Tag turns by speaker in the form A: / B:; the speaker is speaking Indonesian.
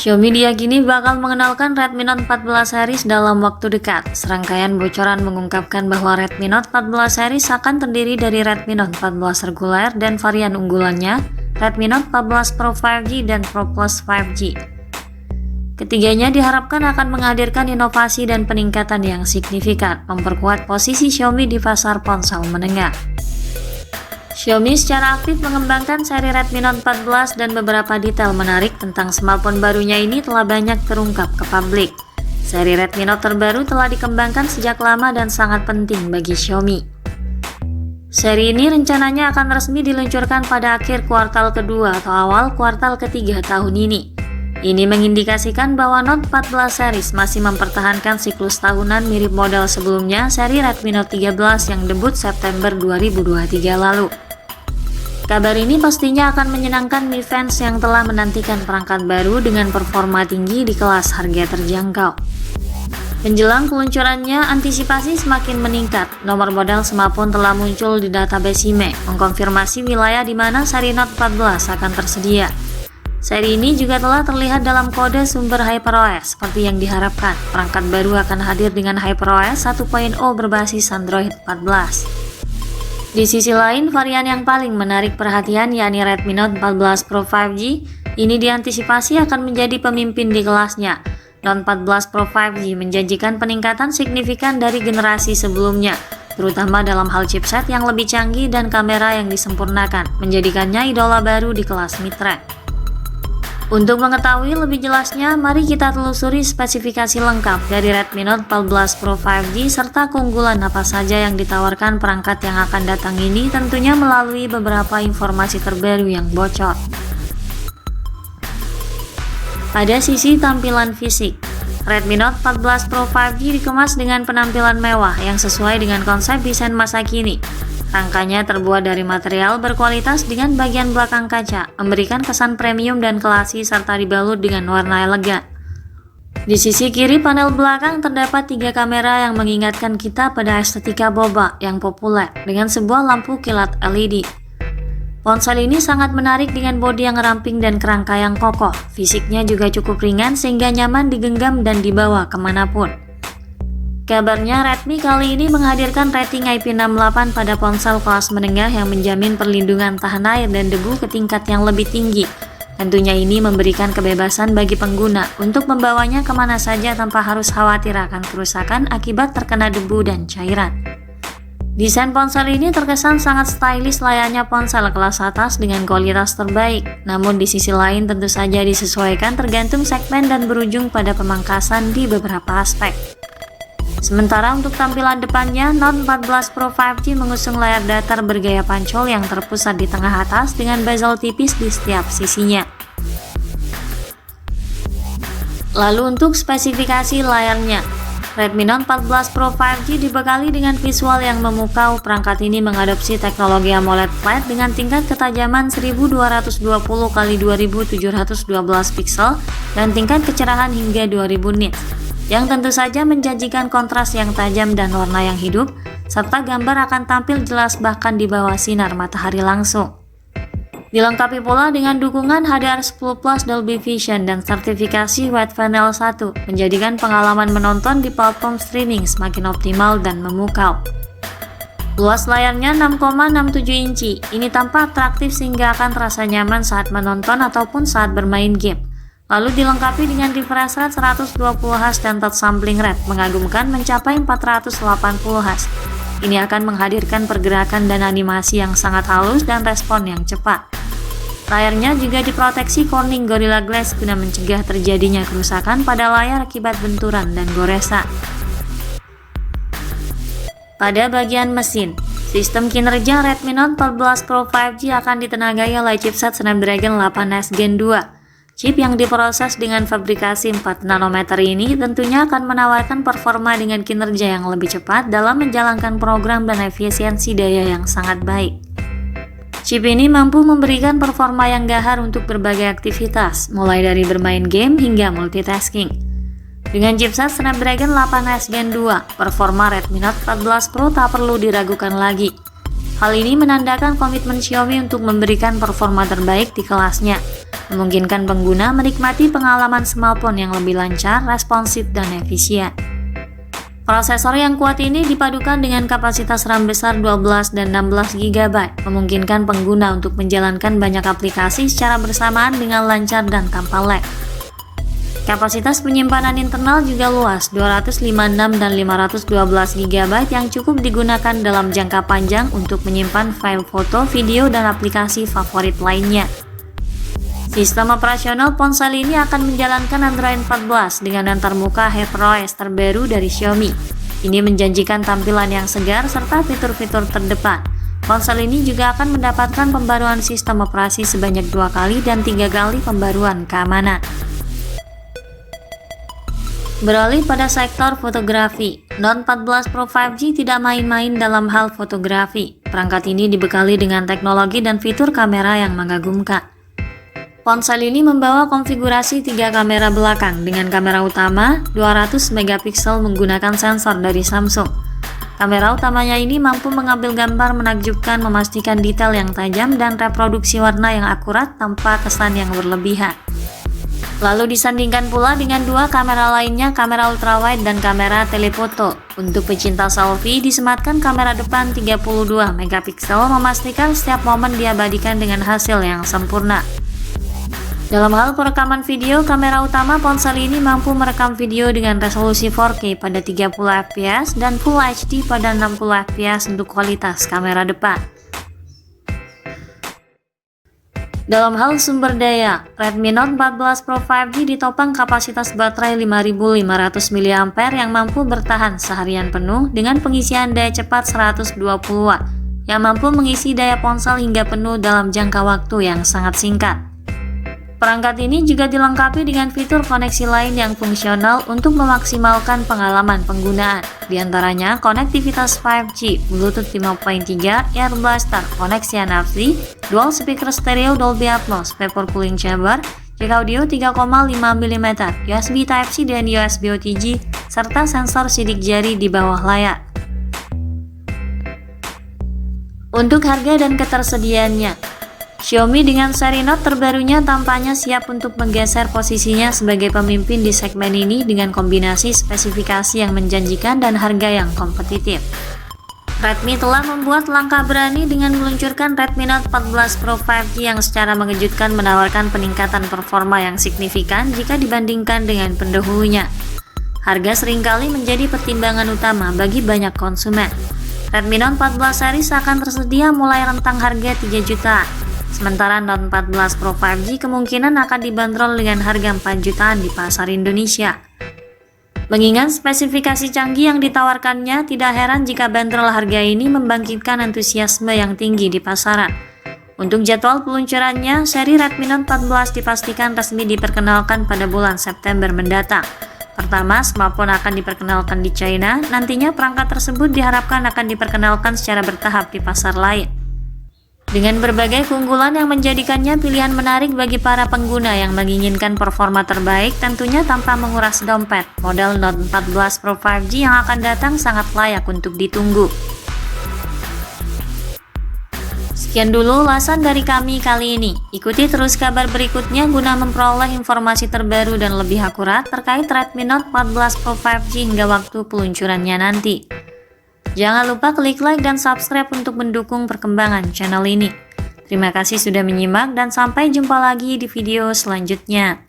A: Xiaomi diyakini bakal mengenalkan Redmi Note 14 series dalam waktu dekat. Serangkaian bocoran mengungkapkan bahwa Redmi Note 14 series akan terdiri dari Redmi Note 14 reguler dan varian unggulannya, Redmi Note 14 Pro 5G dan Pro Plus 5G. Ketiganya diharapkan akan menghadirkan inovasi dan peningkatan yang signifikan, memperkuat posisi Xiaomi di pasar ponsel menengah. Xiaomi secara aktif mengembangkan seri Redmi Note 14 dan beberapa detail menarik tentang smartphone barunya ini telah banyak terungkap ke publik. Seri Redmi Note terbaru telah dikembangkan sejak lama dan sangat penting bagi Xiaomi. Seri ini rencananya akan resmi diluncurkan pada akhir kuartal kedua atau awal kuartal ketiga tahun ini. Ini mengindikasikan bahwa Note 14 series masih mempertahankan siklus tahunan mirip model sebelumnya seri Redmi Note 13 yang debut September 2023 lalu. Kabar ini pastinya akan menyenangkan Mi fans yang telah menantikan perangkat baru dengan performa tinggi di kelas harga terjangkau. Menjelang peluncurannya, antisipasi semakin meningkat. Nomor model smartphone telah muncul di database IMEI, mengkonfirmasi wilayah di mana seri Note 14 akan tersedia. Seri ini juga telah terlihat dalam kode sumber HyperOS. Seperti yang diharapkan, perangkat baru akan hadir dengan HyperOS 1.0 berbasis Android 14. Di sisi lain, varian yang paling menarik perhatian yakni Redmi Note 14 Pro 5G, ini diantisipasi akan menjadi pemimpin di kelasnya. Note 14 Pro 5G menjanjikan peningkatan signifikan dari generasi sebelumnya, terutama dalam hal chipset yang lebih canggih dan kamera yang disempurnakan, menjadikannya idola baru di kelas mid-range. Untuk mengetahui lebih jelasnya, mari kita telusuri spesifikasi lengkap dari Redmi Note 14 Pro 5G serta keunggulan apa saja yang ditawarkan perangkat yang akan datang ini, tentunya melalui beberapa informasi terbaru yang bocor. Pada sisi tampilan fisik, Redmi Note 14 Pro 5G dikemas dengan penampilan mewah yang sesuai dengan konsep desain masa kini. Rangkanya terbuat dari material berkualitas dengan bagian belakang kaca, memberikan kesan premium dan klasik serta dibalut dengan warna elegan. Di sisi kiri panel belakang terdapat 3 kamera yang mengingatkan kita pada estetika boba yang populer dengan sebuah lampu kilat LED. Ponsel ini sangat menarik dengan bodi yang ramping dan kerangka yang kokoh. Fisiknya juga cukup ringan sehingga nyaman digenggam dan dibawa kemanapun. Kabarnya Redmi kali ini menghadirkan rating IP68 pada ponsel kelas menengah yang menjamin perlindungan tahan air dan debu ke tingkat yang lebih tinggi. Tentunya ini memberikan kebebasan bagi pengguna untuk membawanya kemana saja tanpa harus khawatir akan kerusakan akibat terkena debu dan cairan. Desain ponsel ini terkesan sangat stylish layaknya ponsel kelas atas dengan kualitas terbaik. Namun di sisi lain tentu saja disesuaikan tergantung segmen dan berujung pada pemangkasan di beberapa aspek. Sementara untuk tampilan depannya, Note 14 Pro 5G mengusung layar datar bergaya pancol yang terpusat di tengah atas dengan bezel tipis di setiap sisinya. Lalu untuk spesifikasi layarnya, Redmi Note 14 Pro 5G dibekali dengan visual yang memukau. Perangkat ini mengadopsi teknologi AMOLED flat dengan tingkat ketajaman 1220 x 2712 pixel dan tingkat kecerahan hingga 2000 nits. Yang tentu saja menjanjikan kontras yang tajam dan warna yang hidup, serta gambar akan tampil jelas bahkan di bawah sinar matahari langsung. Dilengkapi pula dengan dukungan HDR10 Plus Dolby Vision dan sertifikasi White-Panel 1, menjadikan pengalaman menonton di platform streaming semakin optimal dan memukau. Luas layarnya 6,67 inci, ini tampak atraktif sehingga akan terasa nyaman saat menonton ataupun saat bermain game. Lalu dilengkapi dengan refresh rate 120Hz dan touch sampling rate mengagumkan mencapai 480Hz. Ini akan menghadirkan pergerakan dan animasi yang sangat halus dan respon yang cepat. Layarnya juga diproteksi Corning Gorilla Glass guna mencegah terjadinya kerusakan pada layar akibat benturan dan goresan. Pada bagian mesin, sistem kinerja Redmi Note 14 Pro 5G akan ditenagai oleh chipset Snapdragon 8s Gen 2. Chip yang diproses dengan fabrikasi 4 nanometer ini tentunya akan menawarkan performa dengan kinerja yang lebih cepat dalam menjalankan program dan efisiensi daya yang sangat baik. Chip ini mampu memberikan performa yang gahar untuk berbagai aktivitas, mulai dari bermain game hingga multitasking. Dengan chipset Snapdragon 8s Gen 2, performa Redmi Note 14 Pro tak perlu diragukan lagi. Hal ini menandakan komitmen Xiaomi untuk memberikan performa terbaik di kelasnya. memungkinkan pengguna menikmati pengalaman smartphone yang lebih lancar, responsif, dan efisien. Prosesor yang kuat ini dipadukan dengan kapasitas RAM besar 12 dan 16 GB, memungkinkan pengguna untuk menjalankan banyak aplikasi secara bersamaan dengan lancar dan tanpa lag. Kapasitas penyimpanan internal juga luas, 256 dan 512 GB yang cukup digunakan dalam jangka panjang untuk menyimpan file foto, video, dan aplikasi favorit lainnya. Sistem operasional ponsel ini akan menjalankan Android 14 dengan antarmuka HyperOS terbaru dari Xiaomi. Ini menjanjikan tampilan yang segar serta fitur-fitur terdepan. Ponsel ini juga akan mendapatkan pembaruan sistem operasi sebanyak 2 kali dan 3 kali pembaruan keamanan. Beralih pada sektor fotografi, Note 14 Pro 5G tidak main-main dalam hal fotografi. Perangkat ini dibekali dengan teknologi dan fitur kamera yang mengagumkan. Ponsel ini membawa konfigurasi 3 kamera belakang dengan kamera utama 200 megapiksel menggunakan sensor dari Samsung. Kamera utamanya ini mampu mengambil gambar menakjubkan, memastikan detail yang tajam dan reproduksi warna yang akurat tanpa kesan yang berlebihan. Lalu disandingkan pula dengan 2 kamera lainnya, kamera ultrawide dan kamera telefoto. Untuk pecinta selfie, disematkan kamera depan 32 megapiksel memastikan setiap momen diabadikan dengan hasil yang sempurna. Dalam hal perekaman video, kamera utama ponsel ini mampu merekam video dengan resolusi 4K pada 30 fps dan Full HD pada 60 fps untuk kualitas kamera depan. Dalam hal sumber daya, Redmi Note 14 Pro 5G ditopang kapasitas baterai 5500 mAh yang mampu bertahan seharian penuh dengan pengisian daya cepat 120 Watt yang mampu mengisi daya ponsel hingga penuh dalam jangka waktu yang sangat singkat. Perangkat ini juga dilengkapi dengan fitur koneksi lain yang fungsional untuk memaksimalkan pengalaman penggunaan. Di antaranya konektivitas 5G, Bluetooth 5.3, Air Blaster, koneksi NFC, dual speaker stereo Dolby Atmos, vapor cooling chamber, jack audio 3,5 mm, USB Type-C dan USB OTG, serta sensor sidik jari di bawah layar. Untuk harga dan ketersediaannya, Xiaomi dengan seri Note terbarunya tampaknya siap untuk menggeser posisinya sebagai pemimpin di segmen ini dengan kombinasi spesifikasi yang menjanjikan dan harga yang kompetitif. Redmi telah membuat langkah berani dengan meluncurkan Redmi Note 14 Pro 5G yang secara mengejutkan menawarkan peningkatan performa yang signifikan jika dibandingkan dengan pendahulunya. Harga seringkali menjadi pertimbangan utama bagi banyak konsumen. Redmi Note 14 series akan tersedia mulai rentang harga 3 jutaan. Sementara Note 14 Pro 5G kemungkinan akan dibanderol dengan harga 4 jutaan di pasar Indonesia. Mengingat spesifikasi canggih yang ditawarkannya, tidak heran jika bandrol harga ini membangkitkan antusiasme yang tinggi di pasaran. Untuk jadwal peluncurannya, seri Redmi Note 14 dipastikan resmi diperkenalkan pada bulan September mendatang. Pertama, smartphone akan diperkenalkan di China, nantinya perangkat tersebut diharapkan akan diperkenalkan secara bertahap di pasar lain. Dengan berbagai keunggulan yang menjadikannya pilihan menarik bagi para pengguna yang menginginkan performa terbaik, tentunya tanpa menguras dompet, model Note 14 Pro 5G yang akan datang sangat layak untuk ditunggu. Sekian dulu ulasan dari kami kali ini. Ikuti terus kabar berikutnya guna memperoleh informasi terbaru dan lebih akurat terkait Redmi Note 14 Pro 5G hingga waktu peluncurannya nanti. Jangan lupa klik like dan subscribe untuk mendukung perkembangan channel ini. Terima kasih sudah menyimak dan sampai jumpa lagi di video selanjutnya.